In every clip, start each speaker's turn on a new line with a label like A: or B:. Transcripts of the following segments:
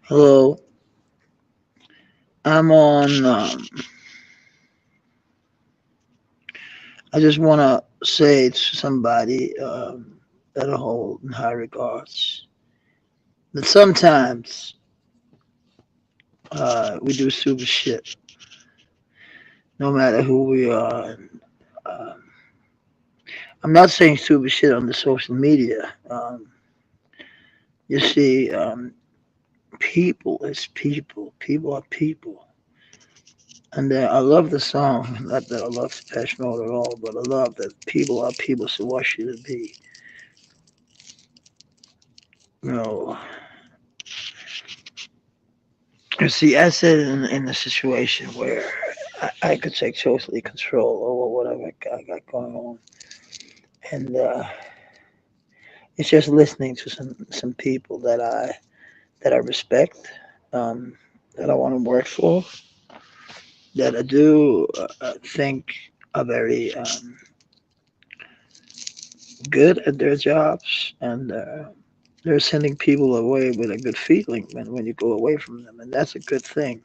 A: Hello, I'm on. I just want to say to somebody that I hold in high regards that sometimes we do stupid shit, no matter who we are. And, um, I'm not saying stupid shit on the social media. You see, people is people. People are people. And I love the song. Not that I love Depeche Mode at all, but I love that people are people, so what should it be? You know, you see, I said in a situation where I could take totally control over whatever I got going on, and it's just listening to some people that I respect, um, that I want to work for, that I do think are very good at their jobs, and they're sending people away with a good feeling when you go away from them, and that's a good thing.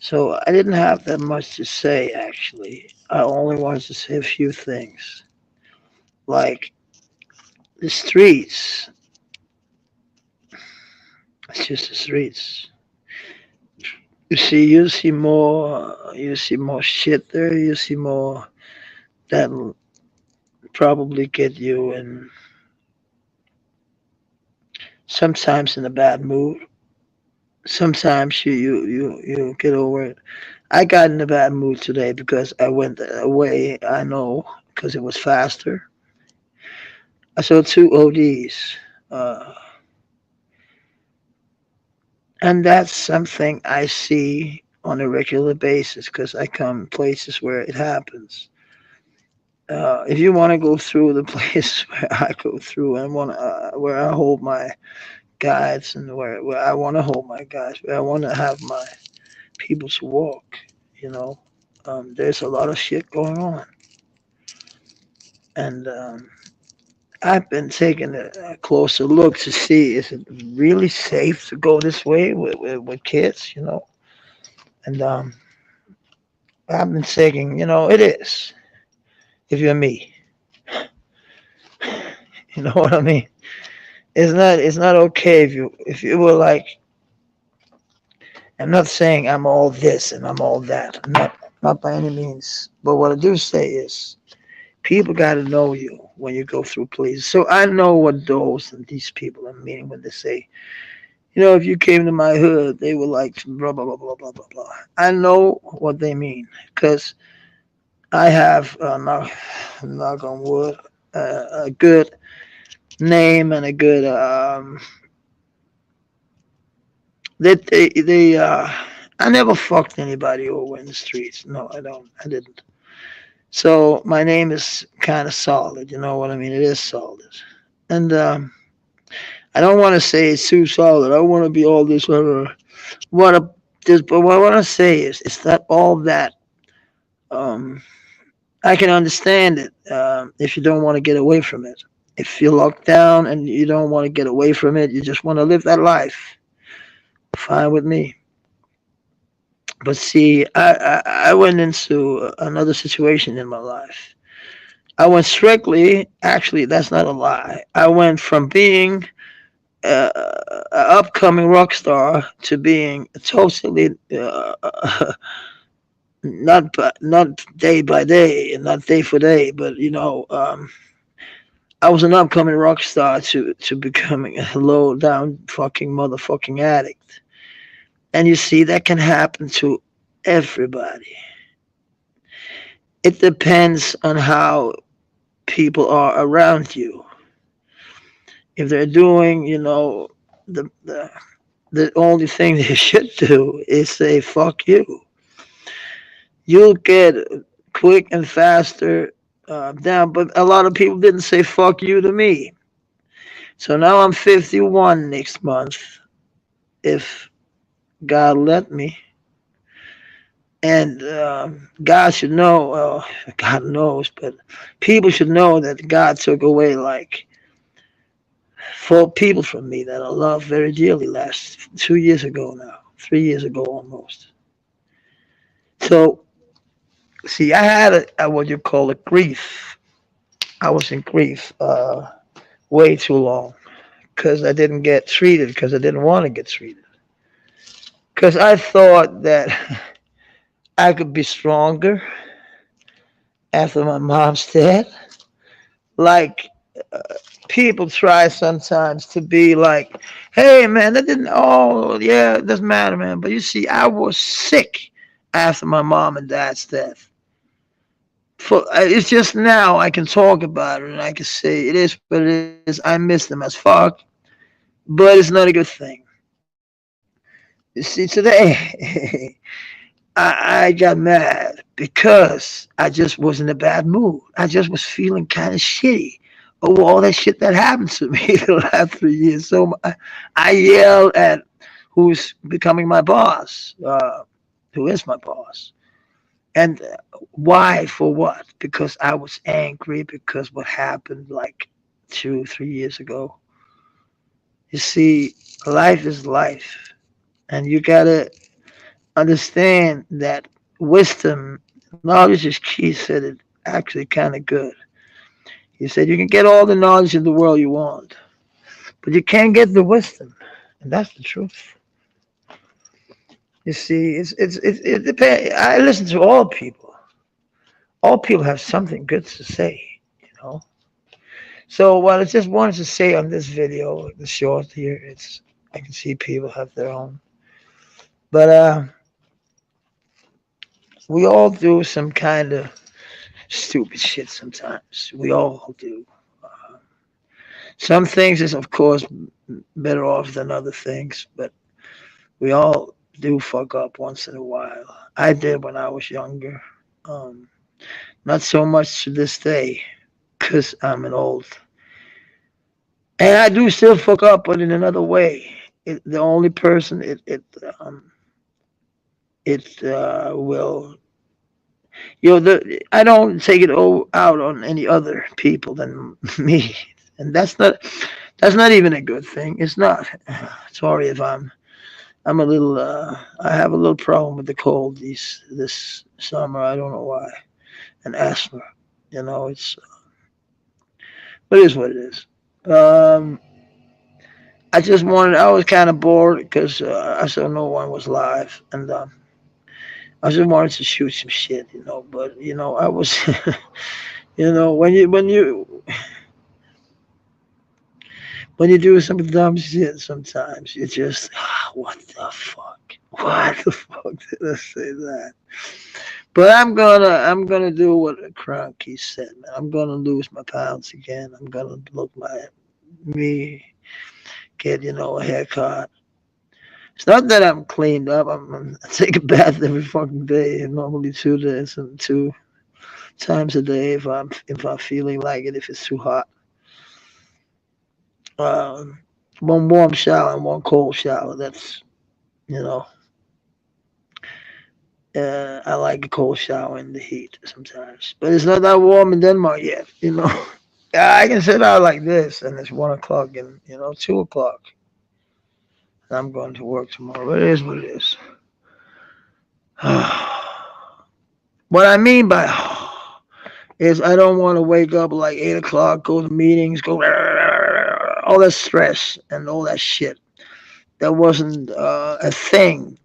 A: So I didn't have that much to say actually. I only wanted to say a few things. Like the streets, it's just the streets. You see more shit there. You see more that'll probably get you in sometimes in a bad mood. Sometimes you get over it. I got in a bad mood today because I went away. I know because it was faster. I saw two ODs. Uh, And that's something I see on a regular basis because I come places where it happens. If you want to go through the place where I go through and want where I hold my guides and where I want to hold my guides, where I want to have my people to walk, you know, there's a lot of shit going on. And I've been taking a closer look to see is it really safe to go this way with kids, you know? And I've been thinking, it is. If you're me, you know what I mean. It's not okay if you were like. I'm not saying I'm all this and I'm all that. Not by any means. But what I do say is people got to know you when you go through places. So I know what those and these people are meaning when they say, if you came to my hood, they were like blah blah blah blah blah blah blah. I know what they mean because I have knock on wood a good name and a good they I never fucked anybody over in the streets. No, I didn't. So my name is kind of solid. You know what I mean? It is solid, and I don't want to say it's too solid. I want to be all this. What a this, but what I want to say is it's not all that. Um, I can understand it if you don't want to get away from it. If you're locked down and you don't want to get away from it, you just want to live that life. Fine with me. But see, I went into another situation in my life. I went strictly, actually, that's not a lie. I went from being an upcoming rock star to being totally not day by day and not day for day, but I was an upcoming rock star to becoming a low down fucking motherfucking addict. And you see, that can happen to everybody. It depends on how people are around you. If they're doing, the the the only thing they should do is say fuck you. You'll get quick and faster down. But a lot of people didn't say fuck you to me. So now I'm 51 next month, if God let me. And God should know, well, God knows, but people should know that God took away like for people from me that I love very dearly last 2 years ago now, 3 years ago almost. So, see, I had a what you call a grief. I was in grief way too long because I didn't get treated because I didn't want to get treated. Because I thought that I could be stronger after my mom's dead. Like, people try sometimes to be like, hey, man, that didn't, oh, yeah, it doesn't matter, man. But you see, I was sick after my mom and dad's death. It's just now I can talk about it and I can say it is what it is. I miss them as fuck, but it's not a good thing. You see, today I got mad because I just was in a bad mood. I just was feeling kind of shitty over all that shit that happened to me the last 3 years. So I yelled at who's becoming my boss, who is my boss. And why? For what? Because I was angry because what happened like 2, 3 years ago. You see, life is life. And you gotta understand that wisdom, knowledge is key, said it actually kind of good. He said you can get all the knowledge in the world you want, but you can't get the wisdom. And that's the truth. You see, it depends. I listen to all people. All people have something good to say, you know. So what I just wanted to say on this video, the short here, it's I can see people have their own, but we all do some kind of stupid shit sometimes. We all do. Uh, some things is of course better off than other things, but we all do fuck up once in a while. I did when I was younger. Um, Not so much to this day, cause I'm an old, and I do still fuck up, but in another way. The only person um, it will I don't take it out on any other people than me, and that's not even a good thing. It's not. Sorry if I'm a little I have a little problem with the cold this summer. I don't know why, and asthma. It's It is what it is. Um, I just wanted. I was kind of bored because I saw no one was live, and I just wanted to shoot some shit, But I was, when you do some dumb shit, sometimes you just, what the fuck? What the fuck did I say that? But I'm gonna do what Cronky said, man. I'm gonna lose my pounds again. I'm gonna look me get a haircut. It's not that I'm cleaned up. I take a bath every fucking day, and normally 2 days and 2 times a day if I'm feeling like it. If it's too hot, um, one warm shower and one cold shower. That's you know. I like a cold shower in the heat sometimes, but it's not that warm in Denmark yet. Yeah, I can sit out like this, and it's 1 o'clock and 2 o'clock. And I'm going to work tomorrow. But it is what it is. What I mean by is I don't want to wake up like 8 o'clock, go to meetings, go all that stress and all that shit. That wasn't a thing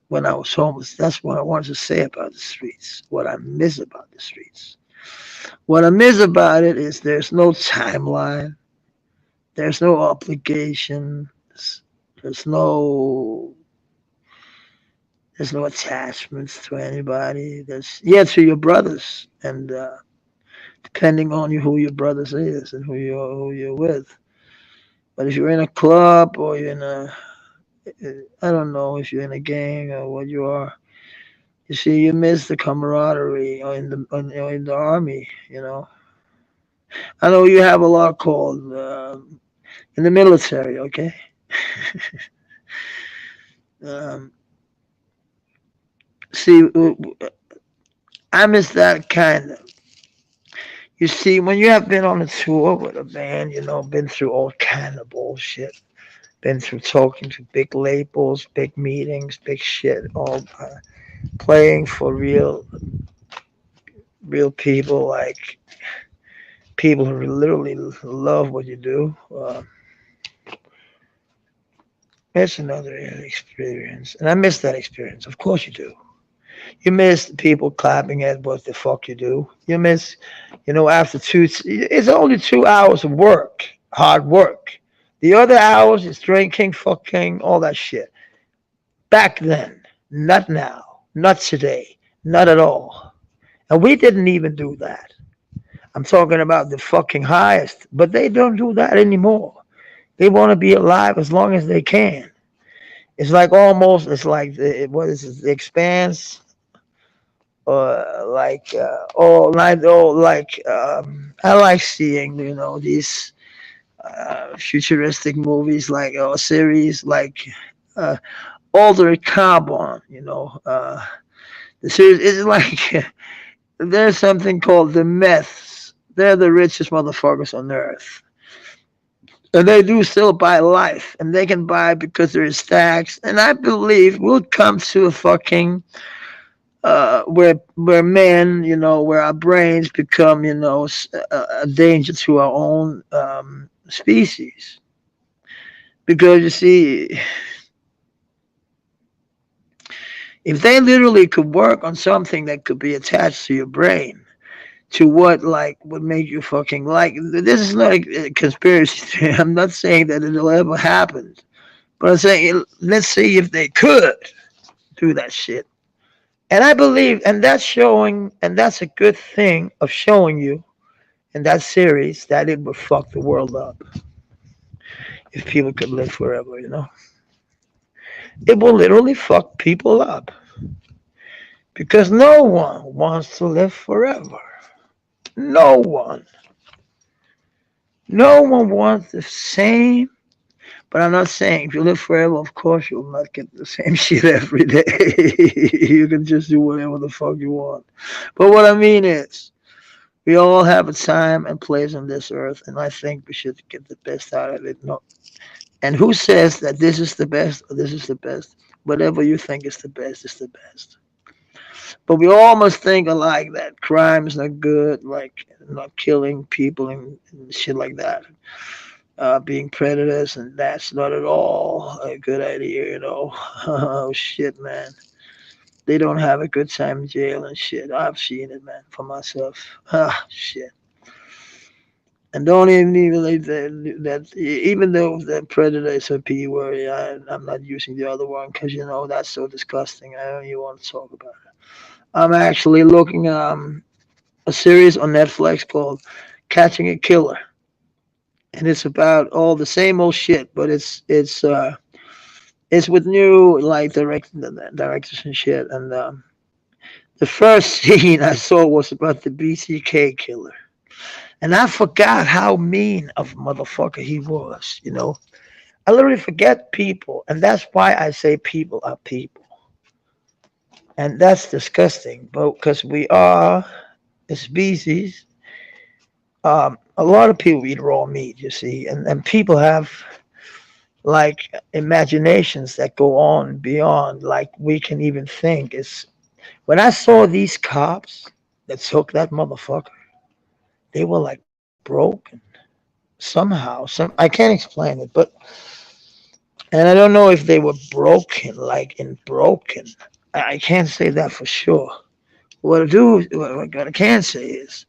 A: when I was homeless. That's what I wanted to say about the streets. What I miss about the streets. What I miss about it is there's no timeline. There's no obligation. There's no there's no attachments to anybody. To your brothers, and depending on who your brothers is and who you're with. But if you're in a club or you're in I don't know if you're in a gang or what you are. You see, you miss the camaraderie or in the army. I know you have a lot called in the military. Okay. um, See, I miss that kind of. You see, when you have been on a tour with a band, been through all kind of bullshit, been through talking to big labels, big meetings, big shit, all playing for real people, like people who literally love what you do. It's another experience, and I miss that experience. Of course you do. You miss people clapping at what the fuck you do. You miss, after it's only 2 hours of work, hard work. The other hours is drinking, fucking, all that shit. Back then, not now, not today, not at all. And we didn't even do that. I'm talking about the fucking highest, but they don't do that anymore. They want to be alive as long as they can. It's like almost, it's like, what is it, the expanse? I like seeing these futuristic movies like or series like uh, Altered Carbon. The series is like there's something called the Meths. They're the richest motherfuckers on earth. And they do still buy life, and they can buy because there is tax. And I believe we'll come to a fucking where men, where our brains become, a danger to our own species. Because you see, if they literally could work on something that could be attached to your brain, to what like would make you fucking like this is not a conspiracy theory. I'm not saying that it'll ever happen, but I'm saying let's see if they could do that shit. And I believe, and that's showing, and that's a good thing of showing you in that series that it would fuck the world up if people could live forever. It will literally fuck people up because no one wants to live forever. No one. No one wants the same. But I'm not saying if you live forever, of course you'll not get the same shit every day. You can just do whatever the fuck you want. But what I mean is, we all have a time and place on this earth, and I think we should get the best out of it. No, and who says that this is the best or this is the best? Whatever you think is the best is the best. But we all must think alike that crime is not good, like not killing people and shit like that. Being predators, and that's not at all a good idea. Oh shit, man. They don't have a good time in jail and shit. I've seen it, man, for myself. Ah, shit. And don't even believe that even though the predator is a P word, I'm not using the other one because that's so disgusting. I don't even want to talk about it. I'm actually looking a series on Netflix called Catching a Killer, and it's about all the same old shit, but it's with new like directors and shit. And the first scene I saw was about the BCK killer. And I forgot how mean of a motherfucker he was. I literally forget people, and that's why I say people are people, and that's disgusting. But because we are a species, a lot of people eat raw meat, you see, and people have like imaginations that go on beyond like we can even think. It's when I saw these cops that took that motherfucker, they were like broken somehow. I can't explain it, but and I don't know if they were broken, like in broken. I can't say that for sure. What I can say is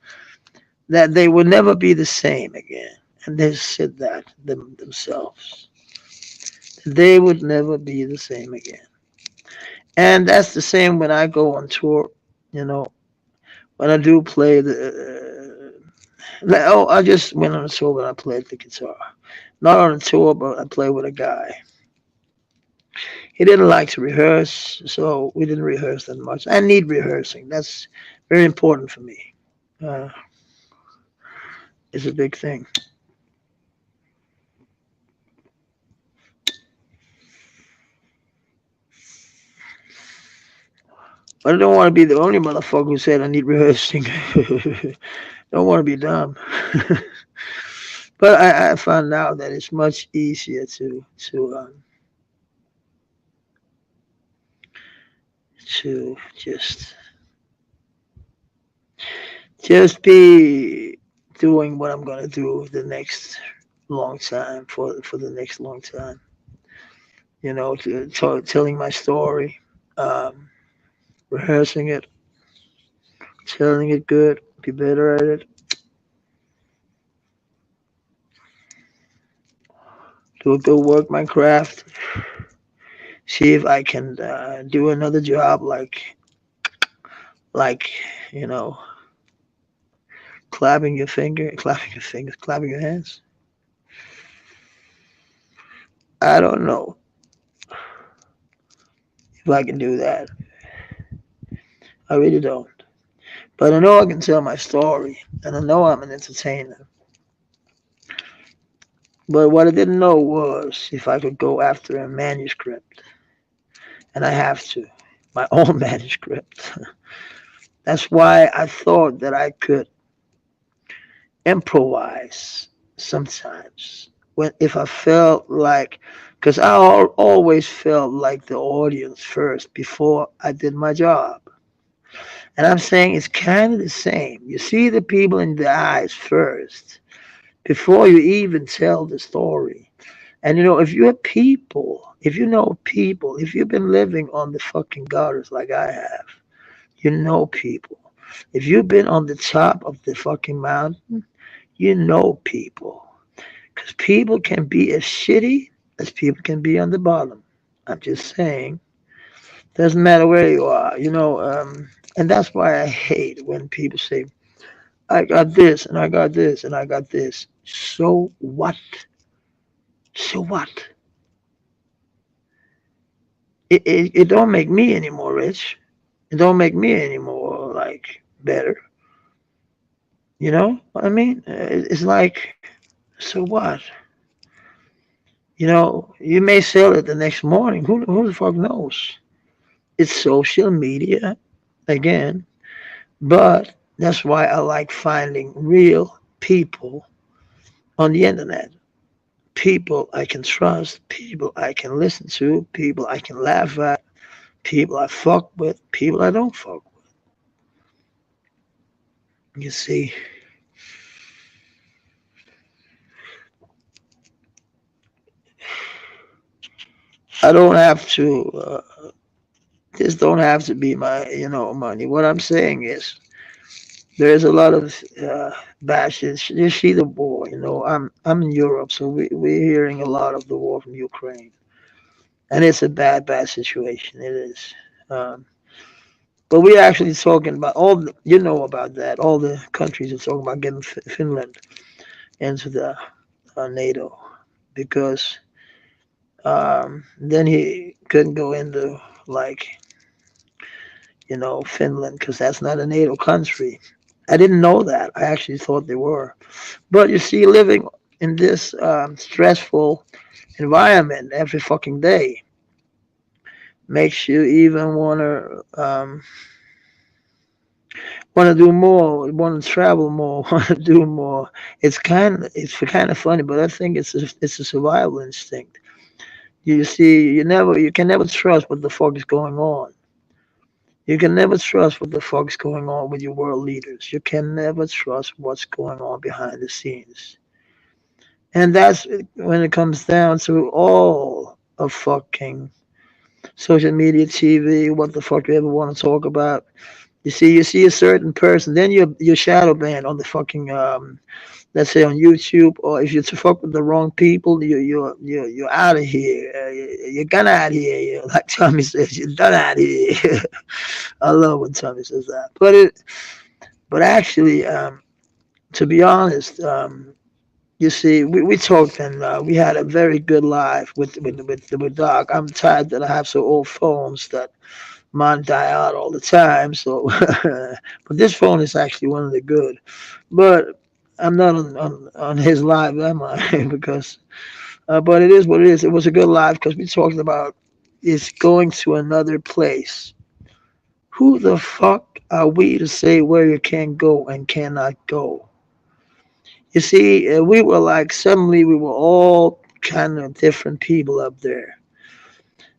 A: that they will never be the same again, and they said that themselves. They would never be the same again, and that's the same when I go on tour. You know, when I do play oh, I just went on a tour when I played the guitar. Not on a tour, but I played with a guy. He didn't like to rehearse, so we didn't rehearse that much. I need rehearsing. That's very important for me. Uh, it's a big thing. But I don't want to be the only motherfucker who said I need rehearsing. Don't want to be dumb. But I found out that it's much easier to just be doing what I'm gonna do the next long time for the next long time. Telling my story, um, rehearsing it, telling it good, be better at it, do a good work my craft, see if I can do another job like you know clapping your fingers, clapping your hands. I don't know if I can do that. I really don't. But I know I can tell my story, and I know I'm an entertainer. But what I didn't know was if I could go after a manuscript, and I have to, my own manuscript. That's why I thought that I could improvise sometimes when if I felt like, because always felt like the audience first before I did my job. And I'm saying it's kind of the same. You see the people in the eyes first before you even tell the story. And if you have people, if you know people, if you've been living on the fucking gutters like I have, you know people. If you've been on the top of the fucking mountain, you know people. Because people can be as shitty as people can be on the bottom. I'm just saying. Doesn't matter where you are. And that's why I hate when people say, I got this, and I got this, and I got this. So what? So what? It don't make me any more rich. It don't make me any more, like, better. You know what I mean? It's like, so what? You may sell it the next morning. Who the fuck knows? It's social media again, but that's why I like finding real people on the internet. People I can trust, people I can listen to, people I can laugh at, people I fuck with, people I don't fuck with. You see, I don't have to. This don't have to be my, money. What I'm saying is, there's a lot of bashes. You see the war. I'm in Europe, so we're hearing a lot of the war from Ukraine, and it's a bad, bad situation. It is. Um, but we're actually talking about you know about that. All the countries are talking about getting Finland into the NATO because then he couldn't go into like Finland because that's not a NATO country. I didn't know that. I actually thought they were. But you see, living in this stressful environment every fucking day makes you even wanna do more, wanna travel more, wanna do more. It's kind of funny, but I think it's a survival instinct. You see, you can never trust what the fuck is going on. You can never trust what the fuck is going on with your world leaders. You can never trust what's going on behind the scenes. And that's when it comes down to all of fucking social media, TV, what the fuck you ever want to talk about. You see a certain person, then you're shadow banned on the fucking let's say on YouTube, or if you fuck with the wrong people, you're out of here. You're gone out here. Like Tommy says, you're done out here. I love when Tommy says that. But actually, to be honest, you see, we talked and we had a very good life with Doc. I'm tired that I have so old phones that mine die out all the time. So, but this phone is actually one of the good. But I'm not on his live, am I? because, but it is what it is. It was a good live because we talked about it's going to another place. Who the fuck are we to say where you can go and cannot go? You see, we were like, suddenly we were all kind of different people up there.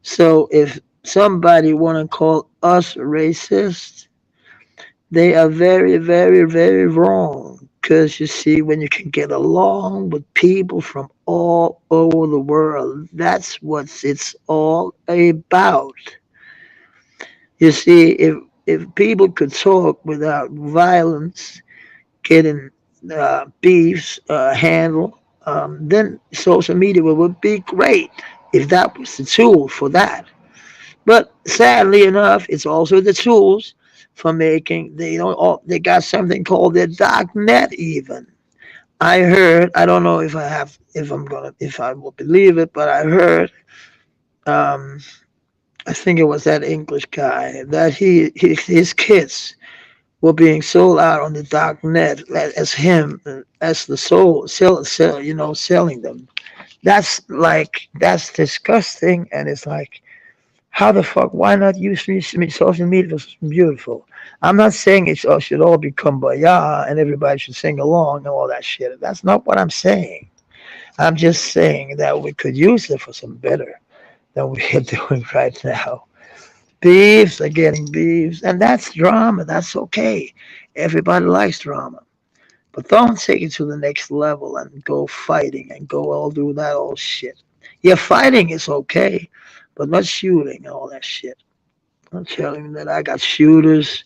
A: So if somebody want to call us racist, they are very, very, very wrong. Because you see, when you can get along with people from all over the world, that's what it's all about. You see, if people could talk without violence, getting beefs handled, then social media would be great if that was the tool for that. But sadly enough, it's also the tools for making. They don't. They got something called the dark net. Even I heard. I don't know if I have. If I'm gonna. If I will believe it. But I heard. Um, I think it was that English guy that his kids were being sold out on the dark net as him as the soul selling them. That's disgusting, and it's like, how the fuck? Why not use social media for something beautiful? I'm not saying it should all be kumbaya and everybody should sing along and all that shit. That's not what I'm saying. I'm just saying that we could use it for some better than we are doing right now. Beefs are getting beefs, and that's drama. That's okay. Everybody likes drama. But don't take it to the next level and go fighting and go all do that old shit. Yeah, fighting is okay, but not shooting and all that shit. I'm telling you that I got shooters.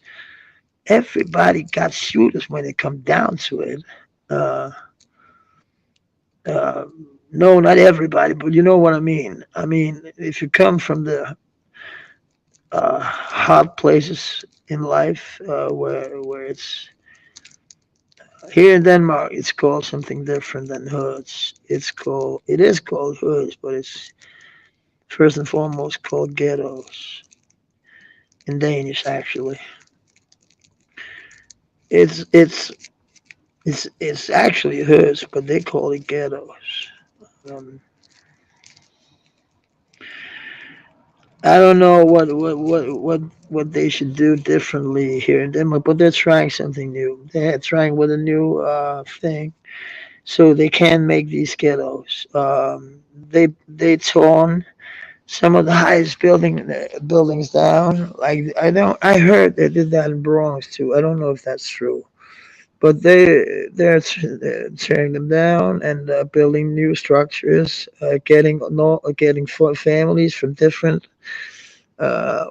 A: Everybody got shooters when it come down to it. Uh, uh, no, not everybody, but you know what I mean. I mean, if you come from the hot places in life, where it's here in Denmark, it's called something different than hoods. It is called hoods, but it's first and foremost called ghettos in Danish. Actually, it's it's it's actually hoods, but they call it ghettos. Um, I don't know what they should do differently here in Denmark, but they're trying something new. They're trying with a new thing, so they can make these ghettos. They torn some of the highest buildings down. Like I heard they did that in Bronx too. I don't know if that's true, but they're tearing them down and building new structures, getting no getting families from different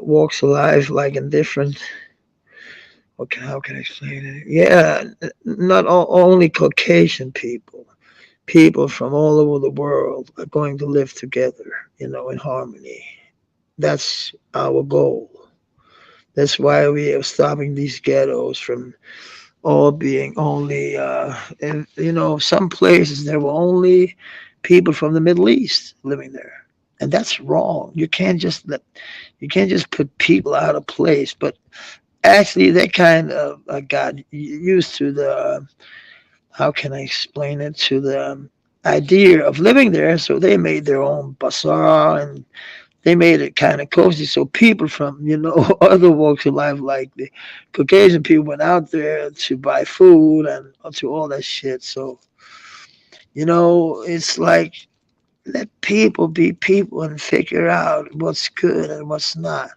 A: walks of life, like in different. How can I explain it? Yeah, not only Caucasian people. People from all over the world are going to live together, in harmony. That's our goal. That's why we are stopping these ghettos from all being only, and some places there were only people from the Middle East living there, and that's wrong. You can't just put people out of place. But actually, they kind of got used to the, how can I explain it, to the idea of living there, so they made their own bazaar and they made it kind of cozy, so people from other walks of life, like the Caucasian people, went out there to buy food and to all that shit. So it's like, let people be people and figure out what's good and what's not.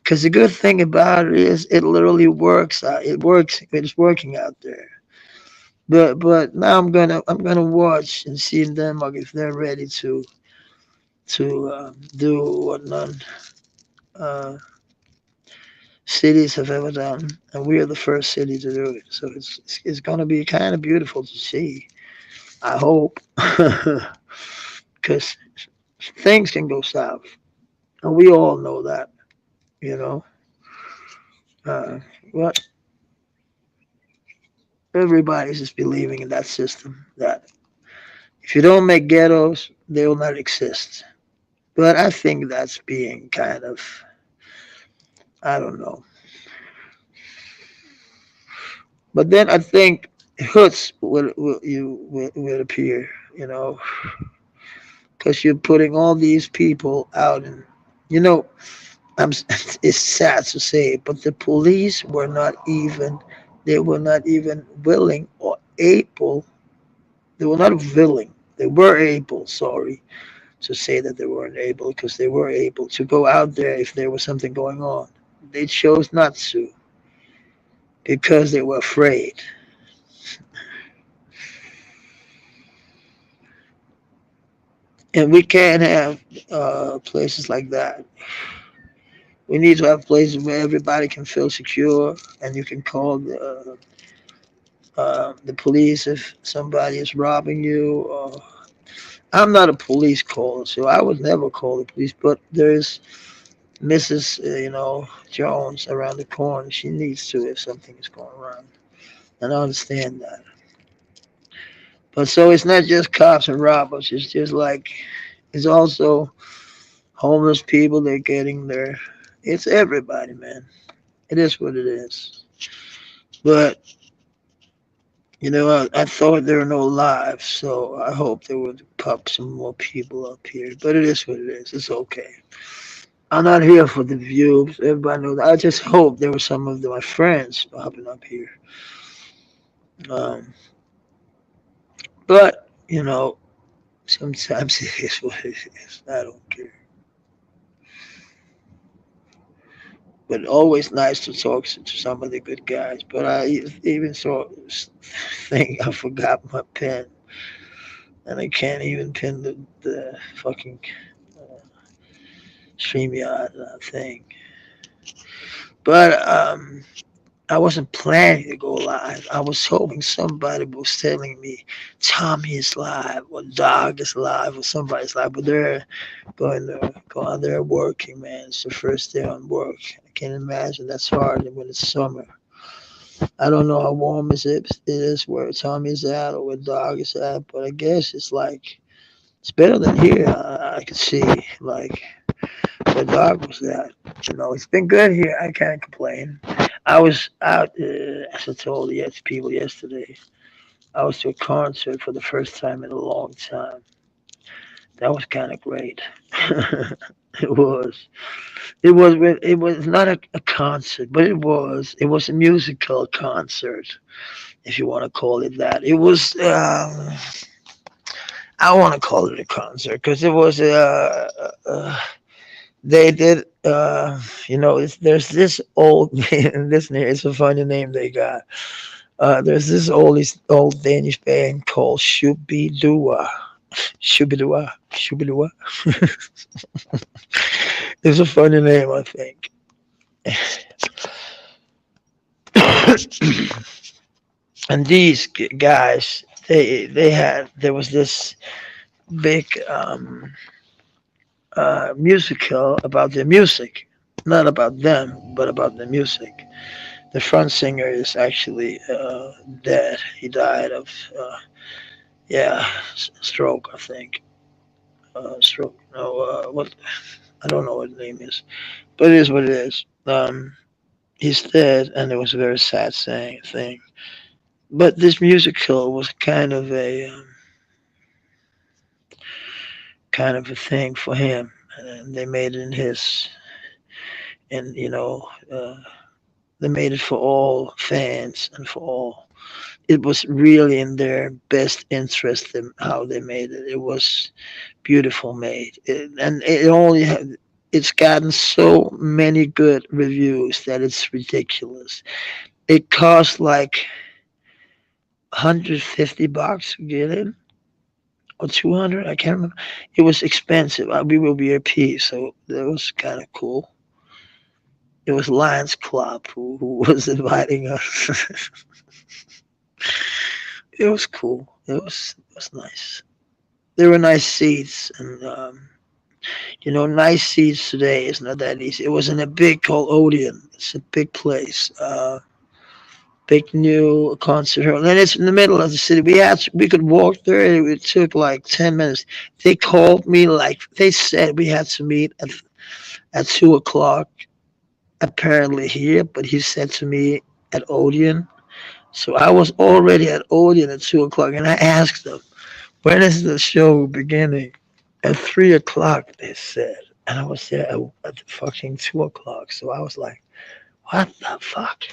A: Because the good thing about it is it literally works out. It works. It's working out there. But now I'm gonna watch and see in Denmark if they're ready to do what none uh, cities have ever done, and we are the first city to do it. So it's going to be kind of beautiful to see. I hope, because things can go south, and we all know that. You know, uh, but everybody's just believing in that system that if you don't make ghettos, they will not exist. But I think that's being kind of, I don't know. But then I think hoods will appear. Because you're putting all these people out, and you know I'm, it's sad to say, but the police were not even, they were not even willing or able, they were not willing, they were able, sorry, to say that they weren't able, because they were able to go out there if there was something going on. They chose not to because they were afraid. And we can't have places like that. We need to have places where everybody can feel secure, and you can call the police if somebody is robbing you. I'm not a police caller, so I would never call the police. But there's Mrs. Jones around the corner. She needs to if something is going wrong, and I understand that. But so it's not just cops and robbers. It's just like it's also homeless people. They're getting their. It's everybody, man. It is what it is. But I thought there were no lives, so I hope they would pop some more people up here. But it is what it is. It's okay. I'm not here for the views. Everybody knows. I just hope there were some of my friends popping up here. Um, but sometimes it is what it is. I don't care. But always nice to talk to some of the good guys. But I even saw this thing. I forgot my pen, and I can't even pin the fucking uh, StreamYard thing. But I wasn't planning to go live. I was hoping somebody was telling me Tommy is live or Dog is live or somebody's live, but they're go out there working, man. It's the first day on work. I can't imagine that's hard when it's summer. I don't know how warm it is where Tommy is at or where Dog is at, but I guess it's better than here. I could see like where Dog was at. It's been good here. I can't complain. I was out, as I told people yesterday. I was to a concert for the first time in a long time. That was kind of great. It was. It was. It was not a concert, but it was a musical concert, if you want to call it that. It was. I want to call it a concert because it was. They did. There's this old. This it's a funny name they got. There's this old Danish band called Shubidua. Shubidua. Shubidua. It's a funny name, I think. And these guys, there was this big musical about their music, not about them, but about the music. The front singer is actually dead. He died of yeah, stroke, I think. Stroke. No, what? I don't know what the name is, but it is what it is. He's dead, and it was a very sad thing. But this musical was kind of a thing for him, and they made it in his, and they made it for all fans and for all. It was really in their best interest in how they made it. It was beautiful made, and it's gotten so many good reviews that it's ridiculous. It cost like $150 to get in, or 200. I can't remember. It was expensive. We were VIP, so that was kind of cool. It was Lions Club who was inviting us. It was cool. It was nice. There were nice seats, and nice seats today is not that easy. It was in a big called Odeon. It's a big place. Big new concert hall, and it's in the middle of the city. We could walk there. It took like 10 minutes. They called me like they said we had to meet at 2 o'clock. Apparently here, but he said to me at Odeon. So I was already at Odeon at 2 o'clock, and I asked them when is the show beginning. At 3 o'clock, they said. and I was there at fucking 2 o'clock. So I was like, what the fuck?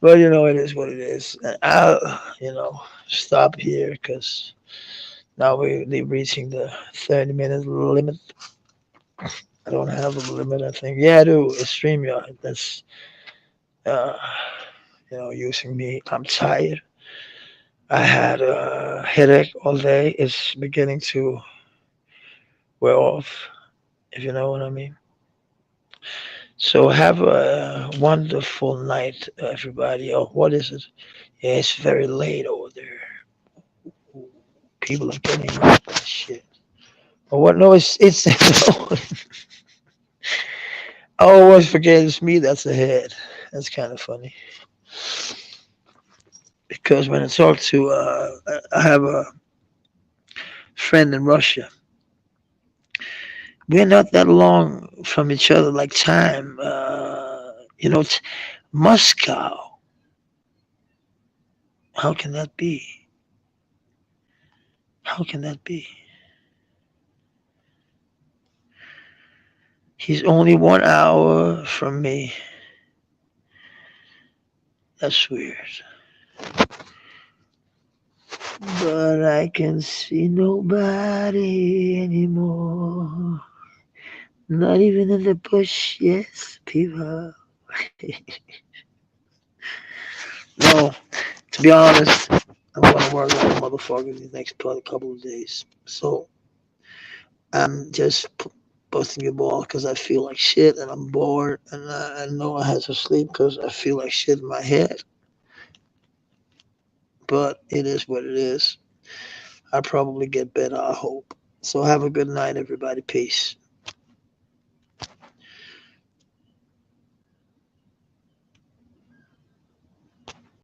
A: But it is what it is. And I'll stop here because now we're reaching the 30-minute limit. I don't have a limit, I think. Yeah, I do. It's StreamYard. That's, uh, using me. I'm tired. I had a headache all day. It's beginning to wear off, if you know what I mean. So have a wonderful night, everybody. Oh, what is it? Yeah, it's very late over there. People are getting up and shit. Oh, what? No, it's. I always forget it's me that's ahead. That's kind of funny because when I talk to, I have a friend in Russia. We're not that long from each other, like time. Moscow. How can that be? How can that be? He's only 1 hour from me. That's weird. But I can see nobody anymore. Not even in the bush, yes, people. No, to be honest, I'm gonna work like a motherfucker the next couple of days. So I'm just busting your ball because I feel like shit and I'm bored and I know I had to sleep because I feel like shit in my head. But it is what it is. I probably get better, I hope. So have a good night, everybody. Peace.